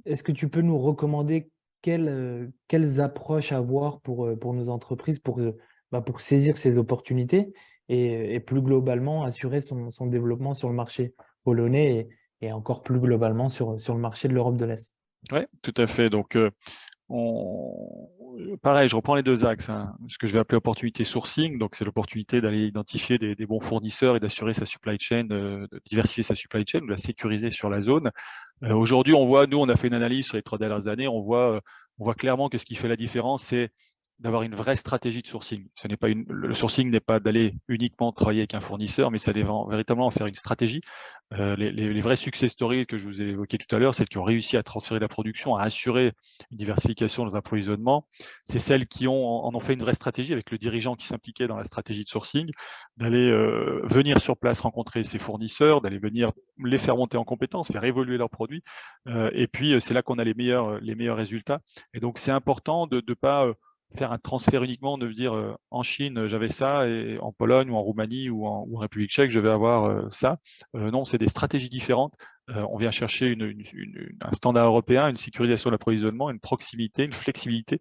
est-ce que tu peux nous recommander quelles approches avoir pour nos entreprises pour saisir ces opportunités et plus globalement assurer son développement sur le marché polonais et encore plus globalement sur le marché de l'Europe de l'Est? Ouais, tout à fait. Donc, on pareil, je reprends les 2 axes, hein. Ce que je vais appeler opportunité sourcing, donc c'est l'opportunité d'aller identifier des bons fournisseurs et d'assurer sa supply chain, de diversifier sa supply chain, de la sécuriser sur la zone. Aujourd'hui, on a fait une analyse sur les 3 dernières années, on voit clairement que ce qui fait la différence, c'est d'avoir une vraie stratégie de sourcing. Ce n'est pas le sourcing n'est pas d'aller uniquement travailler avec un fournisseur, mais c'est d'aller véritablement en faire une stratégie. Les vrais success stories que je vous ai évoqués tout à l'heure, celles qui ont réussi à transférer la production, à assurer une diversification dans l'approvisionnement, c'est celles qui en ont fait une vraie stratégie avec le dirigeant qui s'impliquait dans la stratégie de sourcing, d'aller venir sur place rencontrer ses fournisseurs, d'aller venir les faire monter en compétences, faire évoluer leurs produits. Et puis, c'est là qu'on a les meilleurs résultats. Et donc, c'est important de ne pas faire un transfert uniquement, de dire en Chine, j'avais ça, et en Pologne ou en Roumanie ou en République tchèque, je vais avoir ça. Non, c'est des stratégies différentes. On vient chercher un standard européen, une sécurisation de l'approvisionnement, une proximité, une flexibilité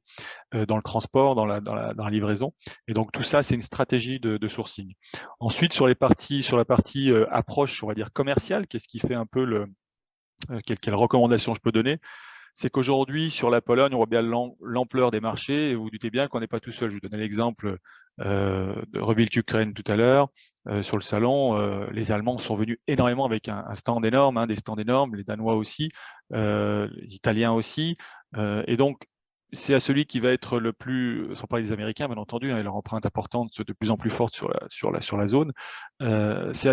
dans le transport, dans la livraison. Et donc tout ça, c'est une stratégie de sourcing. Ensuite, sur la partie approche, on va dire commerciale, qu'est-ce qui fait un peu quelle recommandation je peux donner? C'est qu'aujourd'hui, sur la Pologne, on voit bien l'ampleur des marchés, et vous, vous doutez bien qu'on n'est pas tout seul. Je vous donnais l'exemple de Rebuild Ukraine tout à l'heure. Sur le salon, les Allemands sont venus énormément avec un stand énorme, hein, des stands énormes, les Danois aussi, les Italiens aussi. Et donc, c'est à celui qui va être le plus, sans parler des Américains, bien entendu, hein, et leur empreinte importante de plus en plus forte sur la zone, ça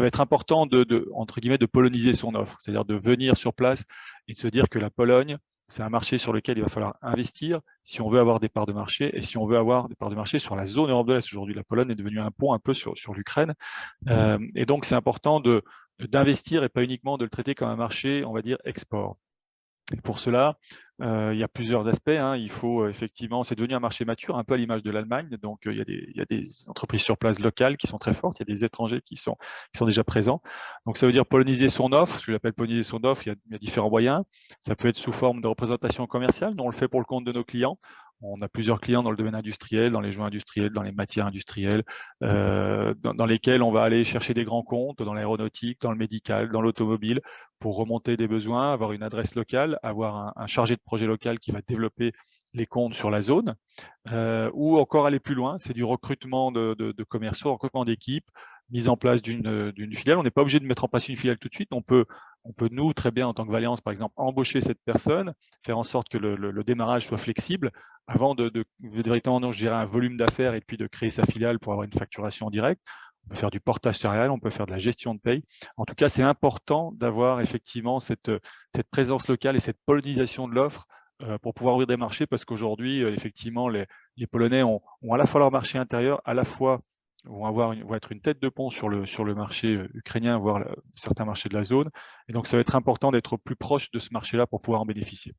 va être important entre guillemets, de poloniser son offre, c'est-à-dire de venir sur place et de se dire que la Pologne, c'est un marché sur lequel il va falloir investir si on veut avoir des parts de marché et si on veut avoir des parts de marché sur la zone Europe de l'Est. Aujourd'hui, la Pologne est devenue un pont un peu sur l'Ukraine. Et donc, c'est important d'investir et pas uniquement de le traiter comme un marché, on va dire, export. Et pour cela, il y a plusieurs aspects, hein. Il faut effectivement, c'est devenu un marché mature, un peu à l'image de l'Allemagne. Donc, il y a des entreprises sur place locales qui sont très fortes. Il y a des étrangers qui sont déjà présents. Donc, ça veut dire poloniser son offre. Ce que j'appelle poloniser son offre, il y a différents moyens. Ça peut être sous forme de représentation commerciale. Nous, on le fait pour le compte de nos clients. On a plusieurs clients dans le domaine industriel, dans les joints industriels, dans les matières industrielles, dans lesquels on va aller chercher des grands comptes, dans l'aéronautique, dans le médical, dans l'automobile, pour remonter des besoins, avoir une adresse locale, avoir un chargé de projet local qui va développer les comptes sur la zone, ou encore aller plus loin, c'est du recrutement de commerciaux, recrutement d'équipes, mise en place d'une filiale. On n'est pas obligé de mettre en place une filiale tout de suite. On peut nous, très bien, en tant que Valiance, par exemple, embaucher cette personne, faire en sorte que le démarrage soit flexible avant de véritablement gérer un volume d'affaires et puis de créer sa filiale pour avoir une facturation directe. On peut faire du portage salarial, on peut faire de la gestion de paye. En tout cas, c'est important d'avoir effectivement cette présence locale et cette polonisation de l'offre pour pouvoir ouvrir des marchés, parce qu'aujourd'hui, effectivement, les Polonais ont à la fois leur marché intérieur, à la fois vont être une tête de pont sur le marché ukrainien, voire certains marchés de la zone. Et donc, ça va être important d'être plus proche de ce marché-là pour pouvoir en bénéficier.